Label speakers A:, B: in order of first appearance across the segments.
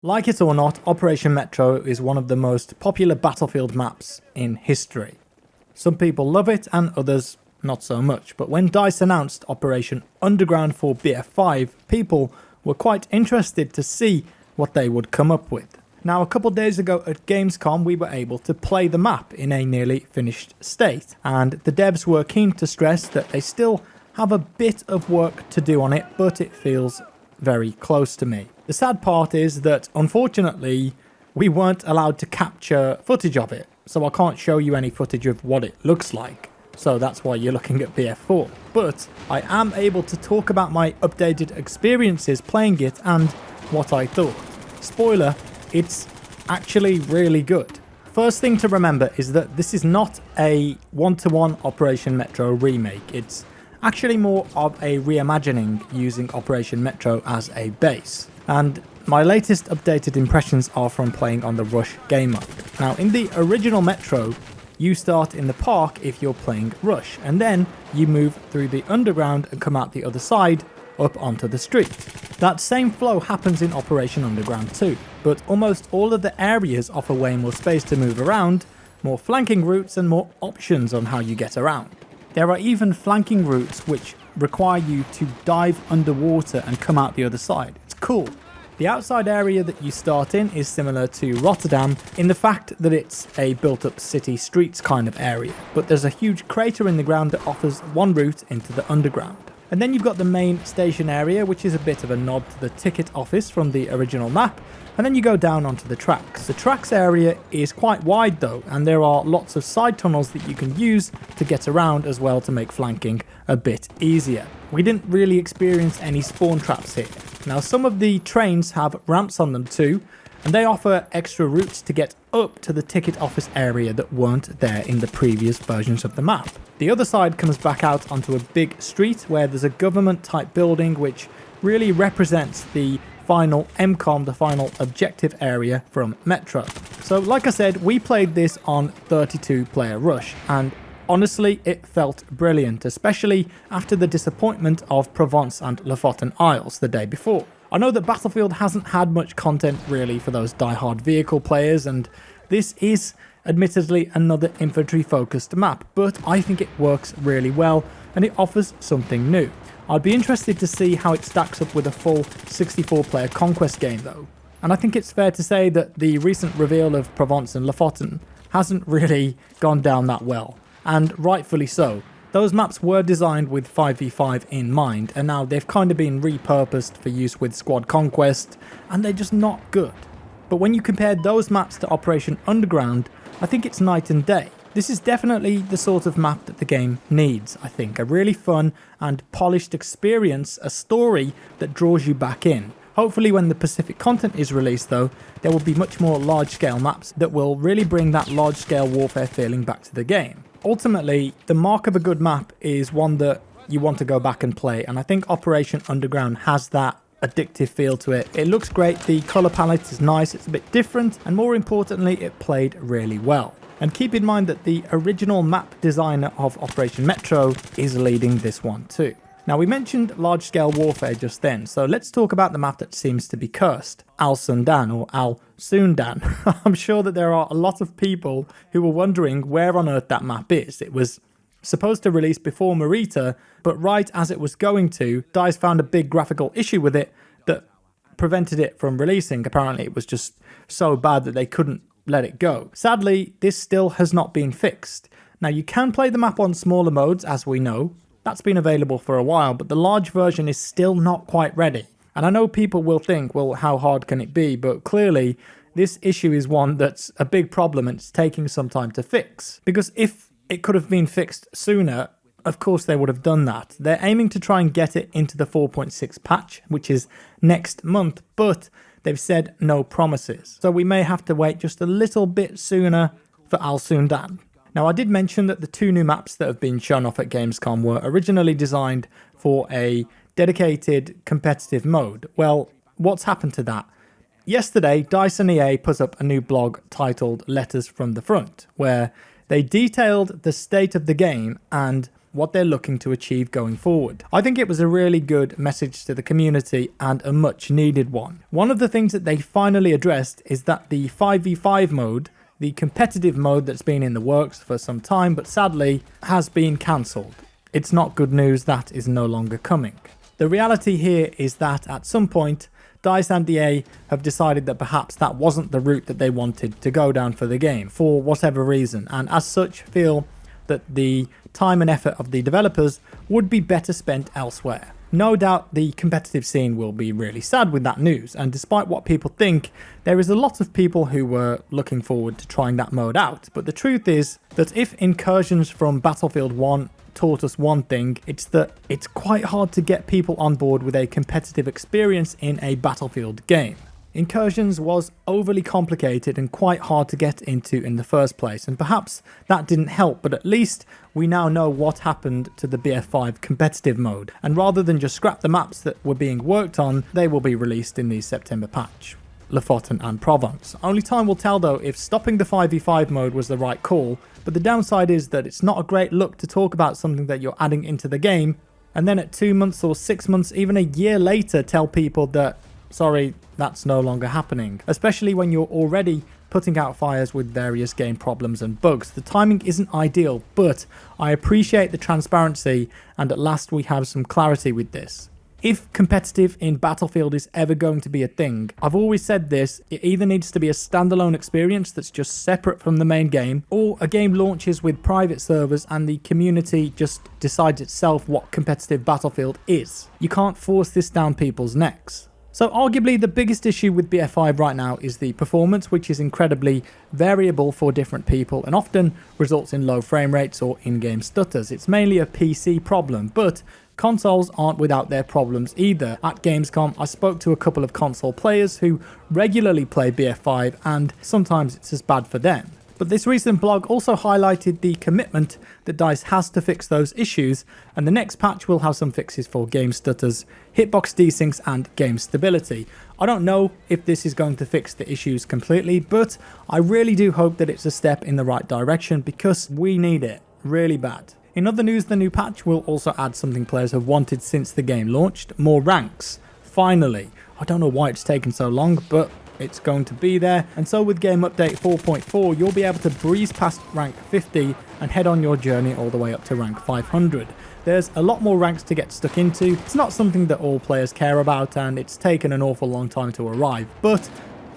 A: Like it or not, Operation Metro is one of the most popular Battlefield maps in history. Some people love it and others not so much, but when DICE announced Operation Underground for BF5, people were quite interested to see what they would come up with. Now, a couple days ago at Gamescom, we were able to play the map in a nearly finished state, and the devs were keen to stress that they still have a bit of work to do on it, but it feels very close to me. The sad part is that, unfortunately, we weren't allowed to capture footage of it, so I can't show you any footage of what it looks like. So that's why you're looking at BF4. But I am able to talk about my updated experiences playing it and what I thought. Spoiler, it's actually really good. First thing to remember is that this is not a one-to-one Operation Metro remake. It's actually more of a reimagining using Operation Metro as a base. And my latest updated impressions are from playing on the Rush game mode. Now, in the original Metro, you start in the park if you're playing Rush, and then you move through the underground and come out the other side up onto the street. That same flow happens in Operation Underground too, but almost all of the areas offer way more space to move around, more flanking routes and more options on how you get around. There are even flanking routes which require you to dive underwater and come out the other side. It's cool. The outside area that you start in is similar to Rotterdam in the fact that it's a built-up city streets kind of area, but there's a huge crater in the ground that offers one route into the underground. And then you've got the main station area, which is a bit of a nod to the ticket office from the original map, and then you go down onto the tracks. The tracks area is quite wide though, and there are lots of side tunnels that you can use to get around as well to make flanking a bit easier. We didn't really experience any spawn traps here. Now, some of the trains have ramps on them too, and they offer extra routes to get up to the ticket office area that weren't there in the previous versions of the map. The other side comes back out onto a big street where there's a government type building which really represents the final MCOM, the final objective area from Metro. So like I said, we played this on 32 player Rush, and honestly it felt brilliant, especially after the disappointment of Provence and Lofoten Isles the day before. I know that Battlefield hasn't had much content really for those die-hard vehicle players, and this is admittedly another infantry focused map, but I think it works really well and it offers something new. I'd be interested to see how it stacks up with a full 64 player Conquest game though. And I think it's fair to say that the recent reveal of Provence and Lofoten hasn't really gone down that well, and rightfully so. Those maps were designed with 5v5 in mind, and now they've kind of been repurposed for use with Squad Conquest, and they're just not good. But when you compare those maps to Operation Underground, I think it's night and day. This is definitely the sort of map that the game needs, I think. A really fun and polished experience, a story that draws you back in. Hopefully when the Pacific content is released though, there will be much more large-scale maps that will really bring that large-scale warfare feeling back to the game. Ultimately, the mark of a good map is one that you want to go back and play, and I think Operation Underground has that addictive feel to it. It looks great, the colour palette is nice, it's a bit different, and more importantly, it played really well. And keep in mind that the original map designer of Operation Metro is leading this one too. Now, we mentioned large-scale warfare just then, so let's talk about the map that seems to be cursed, Al Sundan or Al Sundan. I'm sure that there are a lot of people who were wondering where on earth that map is. It was supposed to release before Marita, but right as it was going to, DICE found a big graphical issue with it that prevented it from releasing. Apparently it was just so bad that they couldn't let it go. Sadly, this still has not been fixed. Now, you can play the map on smaller modes, as we know. That's been available for a while, but the large version is still not quite ready. And I know people will think, well, how hard can it be? But clearly, this issue is one that's a big problem and it's taking some time to fix. Because if it could have been fixed sooner, of course they would have done that. They're aiming to try and get it into the 4.6 patch, which is next month, but they've said no promises. So we may have to wait just a little bit sooner for Al Sundan. Now, I did mention that the two new maps that have been shown off at Gamescom were originally designed for a dedicated competitive mode. Well, what's happened to that? Yesterday, DICE and EA put up a new blog titled Letters from the Front, where they detailed the state of the game and what they're looking to achieve going forward. I think it was a really good message to the community and a much needed one. One of the things that they finally addressed is that the 5v5 mode, the competitive mode that's been in the works for some time but sadly has been cancelled. It's not good news, that is no longer coming. The reality here is that at some point DICE and EA have decided that perhaps that wasn't the route that they wanted to go down for the game for whatever reason, and as such feel that the time and effort of the developers would be better spent elsewhere. No doubt the competitive scene will be really sad with that news, and despite what people think, there is a lot of people who were looking forward to trying that mode out. But the truth is that if Incursions from Battlefield 1 taught us one thing, it's that it's quite hard to get people on board with a competitive experience in a Battlefield game. Incursions was overly complicated and quite hard to get into in the first place, and perhaps that didn't help, but at least we now know what happened to the BF5 competitive mode, and rather than just scrap the maps that were being worked on, they will be released in the September patch. Lofoten and Provence. Only time will tell though if stopping the 5v5 mode was the right call, but the downside is that it's not a great look to talk about something that you're adding into the game, and then at 2 months or 6 months, even a year later, tell people that, sorry, that's no longer happening. Especially when you're already putting out fires with various game problems and bugs. The timing isn't ideal, but I appreciate the transparency, and at last we have some clarity with this. If competitive in Battlefield is ever going to be a thing, I've always said this, it either needs to be a standalone experience that's just separate from the main game, or a game launches with private servers and the community just decides itself what competitive Battlefield is. You can't force this down people's necks. So arguably the biggest issue with BF5 right now is the performance, which is incredibly variable for different people and often results in low frame rates or in-game stutters. It's mainly a PC problem, but consoles aren't without their problems either. At Gamescom, I spoke to a couple of console players who regularly play BF5 and sometimes it's as bad for them. But this recent blog also highlighted the commitment that DICE has to fix those issues, and the next patch will have some fixes for game stutters, hitbox desyncs and game stability. I don't know if this is going to fix the issues completely, but I really do hope that it's a step in the right direction because we need it really bad. In other news, the new patch will also add something players have wanted since the game launched, more ranks. Finally. I don't know why it's taken so long, but it's going to be there. And so with game update 4.4, you'll be able to breeze past rank 50 and head on your journey all the way up to rank 500. There's a lot more ranks to get stuck into. It's not something that all players care about and it's taken an awful long time to arrive, but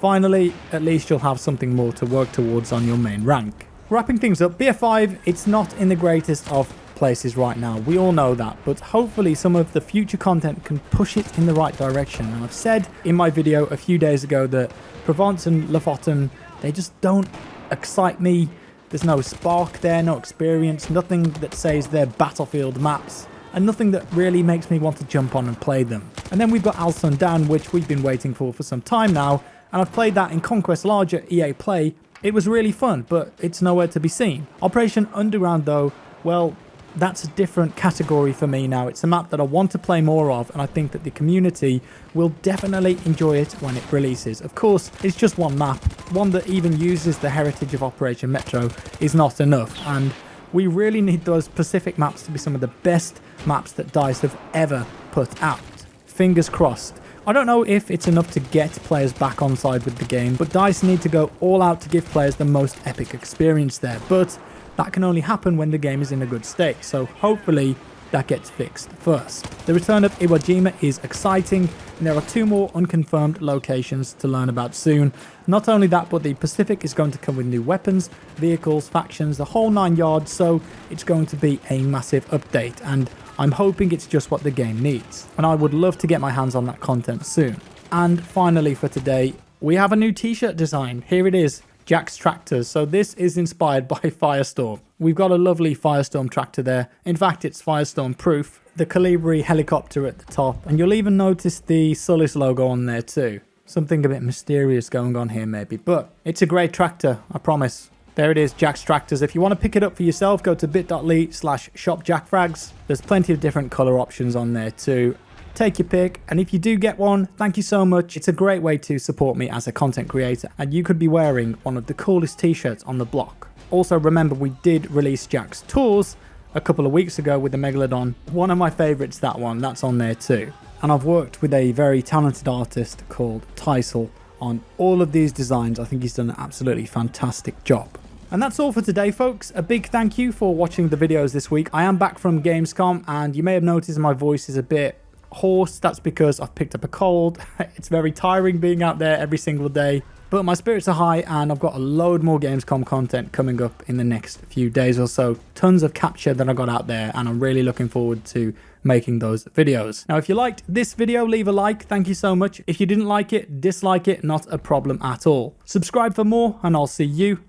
A: finally, at least you'll have something more to work towards on your main rank. Wrapping things up, BF5, it's not in the greatest of places right now, we all know that, but hopefully some of the future content can push it in the right direction. And I've said in my video a few days ago that Provence and Lofoten, they just don't excite me. There's no spark there, no experience, nothing that says they're Battlefield maps, and nothing that really makes me want to jump on and play them. And then we've got Sundan, which we've been waiting for some time now, and I've played that in Conquest Larger EA Play. It was really fun, but it's nowhere to be seen. Operation Underground though, well, that's a different category for me now. It's a map that I want to play more of, and I think that the community will definitely enjoy it when it releases. Of course, it's just one map. One that even uses the heritage of Operation Metro is not enough, and we really need those Pacific maps to be some of the best maps that DICE have ever put out. Fingers crossed. I don't know if it's enough to get players back on side with the game, but DICE need to go all out to give players the most epic experience there. But that can only happen when the game is in a good state, so hopefully that gets fixed first. The return of Iwo Jima is exciting, and there are 2 more unconfirmed locations to learn about soon. Not only that, but the Pacific is going to come with new weapons, vehicles, factions, the whole 9 yards, so it's going to be a massive update, and I'm hoping it's just what the game needs. And I would love to get my hands on that content soon. And finally for today, we have a new t-shirt design. Here it is. Jack's Tractors. So this is inspired by Firestorm. We've got a lovely Firestorm tractor there. In fact, it's Firestorm proof. The Calibri helicopter at the top. And you'll even notice the Sulis logo on there too. Something a bit mysterious going on here maybe. But it's a great tractor, I promise. There it is, Jack's Tractors. If you want to pick it up for yourself, go to bit.ly/shopjackfrags. There's plenty of different colour options on there too. Take your pick, and if you do get one, thank you so much. It's a great way to support me as a content creator, and you could be wearing one of the coolest t-shirts on the block. Also remember, we did release Jack's tours a couple of weeks ago with the Megalodon. One of my favourites, that one, that's on there too. And I've worked with a very talented artist called Tysel on all of these designs. I think he's done an absolutely fantastic job. And that's all for today, folks. A big thank you for watching the videos this week. I am back from Gamescom, and you may have noticed my voice is a bit hoarse. That's because I've picked up a cold. It's very tiring being out there every single day. But my spirits are high, and I've got a load more Gamescom content coming up in the next few days or so. Tons of capture that I got out there, and I'm really looking forward to making those videos. Now, if you liked this video, leave a like. Thank you so much. If you didn't like it, dislike it. Not a problem at all. Subscribe for more, and I'll see you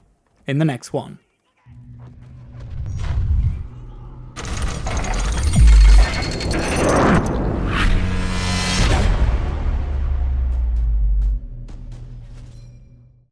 A: in the next one.